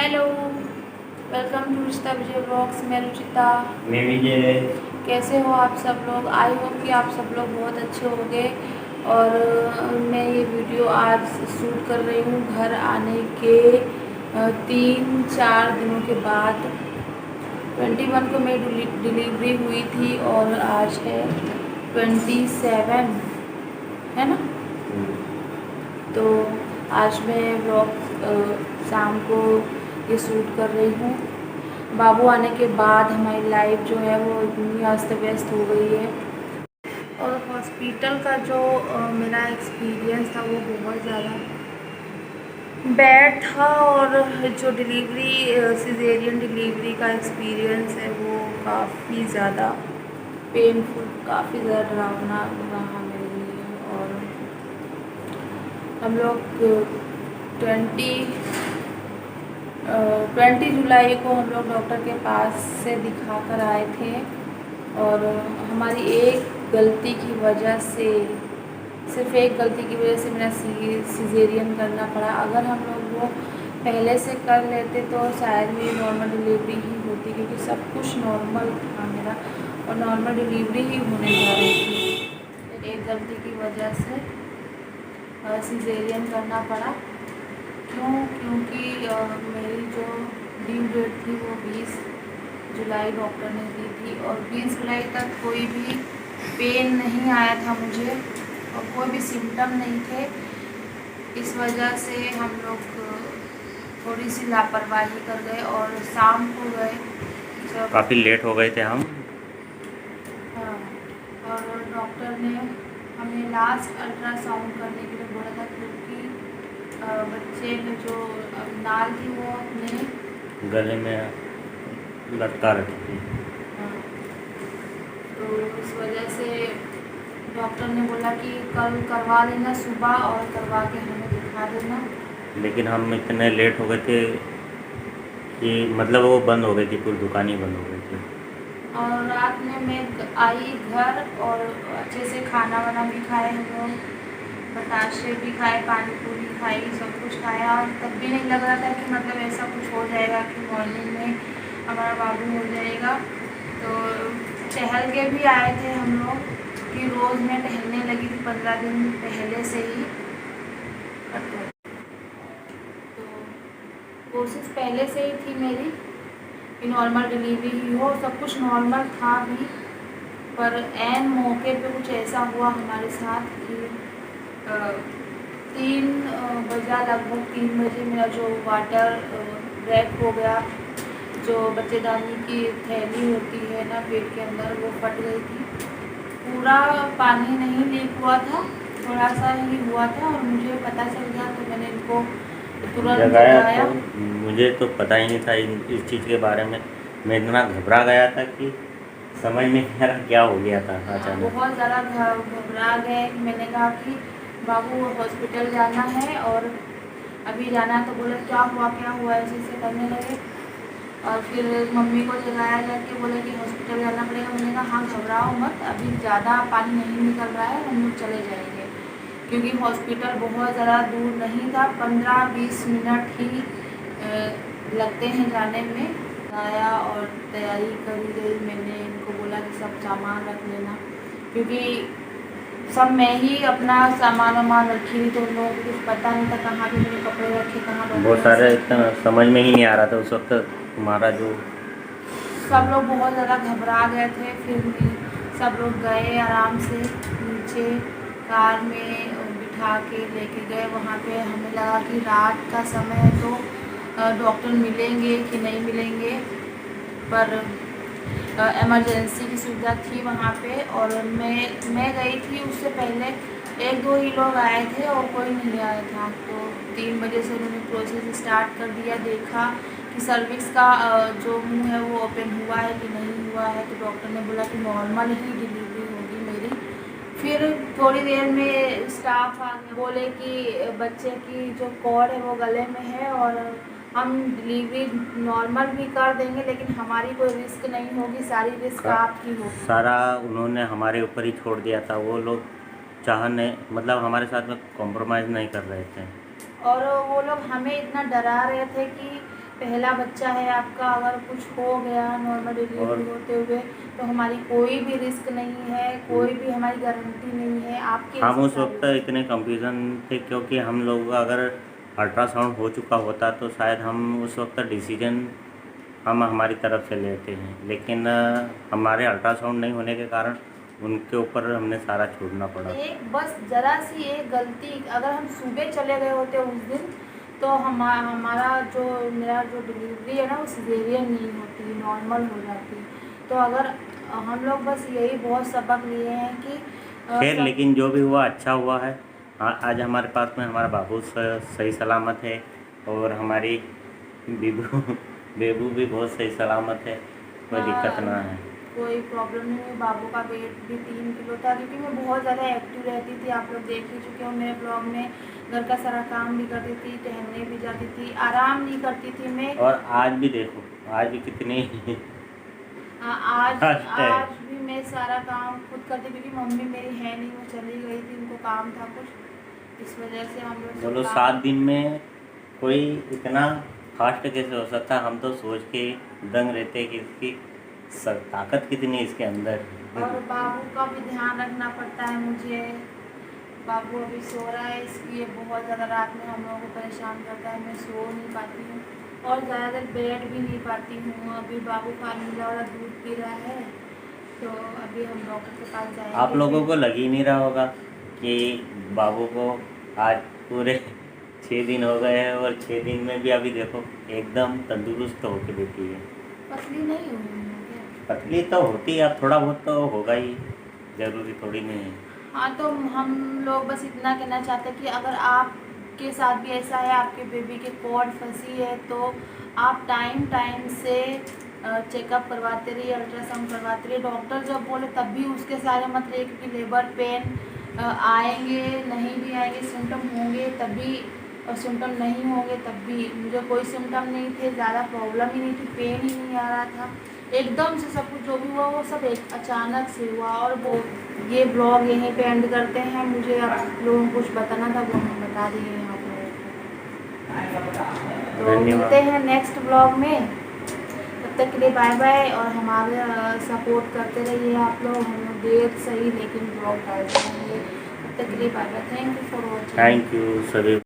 Hello, welcome to Ruchita Vijay blogs. मैं रुचिता। मैं विजय। कैसे हो आप सब लोग? आई होप कि आप सब लोग बहुत अच्छे होंगे। और मैं ये वीडियो आज शूट कर रही हूँ घर आने के 3-4 दिनों के बाद। 21 को मेरी डिलीवरी हुई थी और आज है 27, है ना? तो आज मैं ब्लॉग शाम को ये शूट कर रही हूँ। बाबू आने के बाद हमारी लाइफ जो है वो इतनी अस्त व्यस्त हो गई है। और हॉस्पिटल का जो मेरा एक्सपीरियंस था वो बहुत ज़्यादा बैड था। और जो डिलीवरी सिजेरियन डिलीवरी का एक्सपीरियंस है वो काफ़ी ज़्यादा पेनफुल, काफ़ी ज़्यादा डरावना रहा मेरे लिए। और हम लोग 20 जुलाई को हम लोग डॉक्टर के पास से दिखा कर आए थे। और हमारी एक गलती की वजह से, सिर्फ एक गलती की वजह से मेरा सिजेरियन करना पड़ा। अगर हम लोग वो पहले से कर लेते तो शायद मेरी नॉर्मल डिलीवरी ही होती, क्योंकि सब कुछ नॉर्मल था मेरा और नॉर्मल डिलीवरी ही होने जा रही थी। एक गलती की वजह से सिजेरियन करना पड़ा। क्योंकि मेरी जो ड्यू डेट थी वो 20 जुलाई डॉक्टर ने दी थी। और 20 जुलाई तक कोई भी पेन नहीं आया था मुझे और कोई भी सिम्टम नहीं थे। इस वजह से हम लोग थोड़ी सी लापरवाही कर गए और शाम को गए जब काफ़ी लेट हो गए थे हम। हाँ, और डॉक्टर ने हमें लास्ट अल्ट्रासाउंड करने के लिए बोला था, क्योंकि बच्चे में जो नाल थी वो अपने गले में लटका रखी थी। हाँ, तो इस वजह से डॉक्टर ने बोला कि कल करवा लेना सुबह और करवा के हमें दिखा देना। लेकिन हम इतने लेट हो गए थे कि मतलब वो बंद हो गई थी, पूरी दुकान ही बंद हो गई थी। और रात में मैं आई घर और अच्छे से खाना वाना भी खाए हम लोग, बताशे भी खाए, पानी पूरी खाई, सब कुछ खाया। और तब भी नहीं लग रहा था कि मतलब ऐसा कुछ हो जाएगा कि मॉर्निंग में हमारा बाबू हो जाएगा। तो टहल के भी आए थे हम लोग कि रोज़ मैं टहलने लगी थी 15 दिन पहले से ही। तो कोशिश पहले से ही थी मेरी कि नॉर्मल डिलीवरी ही हो, सब कुछ नॉर्मल था भी। पर ऐन मौके पे कुछ ऐसा हुआ हमारे साथ कि 3 बजा, लगभग 3 बजे मेरा जो वाटर ब्रेक हो गया। जो बच्चेदानी की थैली होती है ना पेट के अंदर, वो फट गई थी। पूरा पानी नहीं लीक हुआ था, थोड़ा सा ही हुआ था। और मुझे पता चल गया तो मैंने इनको तुरंत जगाया जगाया। तो मुझे तो पता ही नहीं था इस चीज़ के बारे में। मैं इतना घबरा गया था कि समझ में नहीं आ रहा क्या हो गया था अचानक। बहुत ज़्यादा घबरा गए। मैंने कहा कि बाबू हॉस्पिटल जाना है और अभी जाना है। तो बोले क्या हुआ, ऐसे ऐसे करने लगे। और फिर मम्मी को जगाया जाके बोले कि हॉस्पिटल जाना पड़ेगा। मैंने कहा हाँ घबराओ मत, अभी ज़्यादा पानी नहीं निकल रहा है, हम लोग चले जाएंगे। क्योंकि हॉस्पिटल बहुत ज़्यादा दूर नहीं था, 15-20 मिनट ही लगते हैं जाने में। आया और तैयारी करी गई। मैंने इनको बोला कि सब सामान रख लेना, क्योंकि सब मैं ही अपना सामान वामान रखी थी। तो उन लोगों को कुछ पता नहीं था कहाँ पे मेरे कपड़े रखे, कहाँ बहुत डॉक्यूमेंट्स सारे रखे। इतना समझ में ही नहीं आ रहा था उस वक्त हमारा जो। सब लोग बहुत ज़्यादा घबरा गए थे। फिर सब लोग गए आराम से नीचे कार में बिठा के लेके गए। वहाँ पे हमें लगा कि रात का समय है तो डॉक्टर मिलेंगे कि नहीं मिलेंगे, पर इमरजेंसी की सुविधा थी वहाँ पे। और मैं गई थी, उससे पहले 1-2 ही लोग आए थे और कोई नहीं आया था। तो 3 बजे से उन्होंने प्रोसेस स्टार्ट कर दिया। देखा कि सर्विक्स का जो मुंह है वो ओपन हुआ है कि नहीं हुआ है। तो डॉक्टर ने बोला कि नॉर्मल ही डिलीवरी होगी मेरी। फिर थोड़ी देर में स्टाफ आ गया, बोले कि बच्चे की जो कॉर्ड है वो गले में है और हम डिलीवरी नॉर्मल भी कर देंगे, लेकिन हमारी कोई रिस्क नहीं होगी, सारी रिस्क आपकी होगी। सारा उन्होंने हमारे ऊपर ही छोड़ दिया था। वो लोग चाहने मतलब हमारे साथ में कॉम्प्रोमाइज़ नहीं कर रहे थे। और वो लोग हमें इतना डरा रहे थे कि पहला बच्चा है आपका, अगर कुछ हो गया नॉर्मल डिलीवरी और होते हुए तो हमारी कोई भी रिस्क नहीं है, कोई भी हमारी गारंटी नहीं है आपके हम रिस्क उस सारी वक्त होगी। इतने कंफ्यूजन थे क्योंकि हम लोग अगर अल्ट्रासाउंड हो चुका होता तो शायद हम उस वक्त डिसीजन हम हमारी तरफ से लेते हैं, लेकिन हमारे अल्ट्रासाउंड नहीं होने के कारण उनके ऊपर हमने सारा छोड़ना पड़ा। एक बस ज़रा सी एक गलती, अगर हम सुबह चले गए होते उस दिन तो हमारा जो मेरा जो डिलीवरी है ना वो सिजेरियन नहीं होती, नॉर्मल हो जाती। तो अगर हम लोग बस यही बहुत सबक लिए हैं कि खैर, सब लेकिन जो भी हुआ अच्छा हुआ है। आज हमारे पास में हमारा बाबू सही सलामत है और हमारी बेबू बेबू भी बहुत सही सलामत है, कोई दिक्कत ना है। कोई प्रॉब्लम नहीं हुई। बाबू का वेट भी 3 किलो था, क्योंकि मैं बहुत ज़्यादा एक्टिव रहती थी, आप लोग देख ही चुके हो मेरे ब्लॉग में। घर का सारा काम भी करती थी, टहलने भी जाती थी, आराम नहीं करती थी मैं। और आज भी देखो, आज भी कितनी आज कष्ट है। आज भी मैं सारा काम खुद करती, क्योंकि मम्मी मेरी है नहीं, वो चली गई थी, उनको काम था कुछ, इस वजह से हम लोग बोलो सब 7 दिन में कोई इतना फास्ट कैसे हो सकता, हम तो सोच के दंग रहते कि इसकी ताकत कितनी है इसके अंदर। और बाबू का भी ध्यान रखना पड़ता है मुझे। बाबू अभी सो रहा है, इसलिए बहुत ज़्यादा रात में हम लोगों को परेशान करता है, मैं सो नहीं पाती हूँ और ज़्यादा देर बैठ भी नहीं पाती हूँ। अभी बाबू फार्मूला वाला दूध पी रहा है, तो अभी हम डॉक्टर के पास जाएंगे। आप लोगों को लग ही नहीं रहा होगा कि बाबू को आज पूरे 6 दिन हो गए हैं और 6 दिन में भी अभी देखो एकदम तंदुरुस्त होके बैठी है। पतली नहीं हुई हूँ क्या? पतली तो होती है, अब थोड़ा बहुत तो होगा ही, ज़रूरी थोड़ी नहीं है। हाँ, तो हम लोग बस इतना कहना चाहते हैं कि अगर आपके साथ भी ऐसा है, आपके बेबी के कॉर्ड फंसी है, तो आप टाइम टाइम से चेकअप करवाते रहिए, अल्ट्रासाउंड करवाते रहिए। डॉक्टर जब बोले तब भी उसके सारे मत रहिए, क्योंकि लेबर पेन आएंगे, नहीं भी आएंगे, सिम्टम होंगे तभी और सिम्टम नहीं होंगे तब भी। मुझे कोई सिम्टम नहीं थे, ज़्यादा प्रॉब्लम ही नहीं थी, पेन ही नहीं आ रहा था, एकदम से सब कुछ जो भी हुआ वो सब एक अचानक से हुआ। और वो ये ब्लॉग यहीं पे एंड करते हैं। मुझे आप लोगों को कुछ बताना था, वो हम बता दिए हैं आप लोगों को। तो धन्यवाद। मिलते हैं नेक्स्ट ब्लॉग में, तब तक के लिए बाय बाय। और हमारे सपोर्ट करते रहिए आप लोग, हम लोग देर सही लेकिन ब्लॉग डालते रहेंगे। तब तक के लिए bye bye, thank you for watching. Thank you सभी।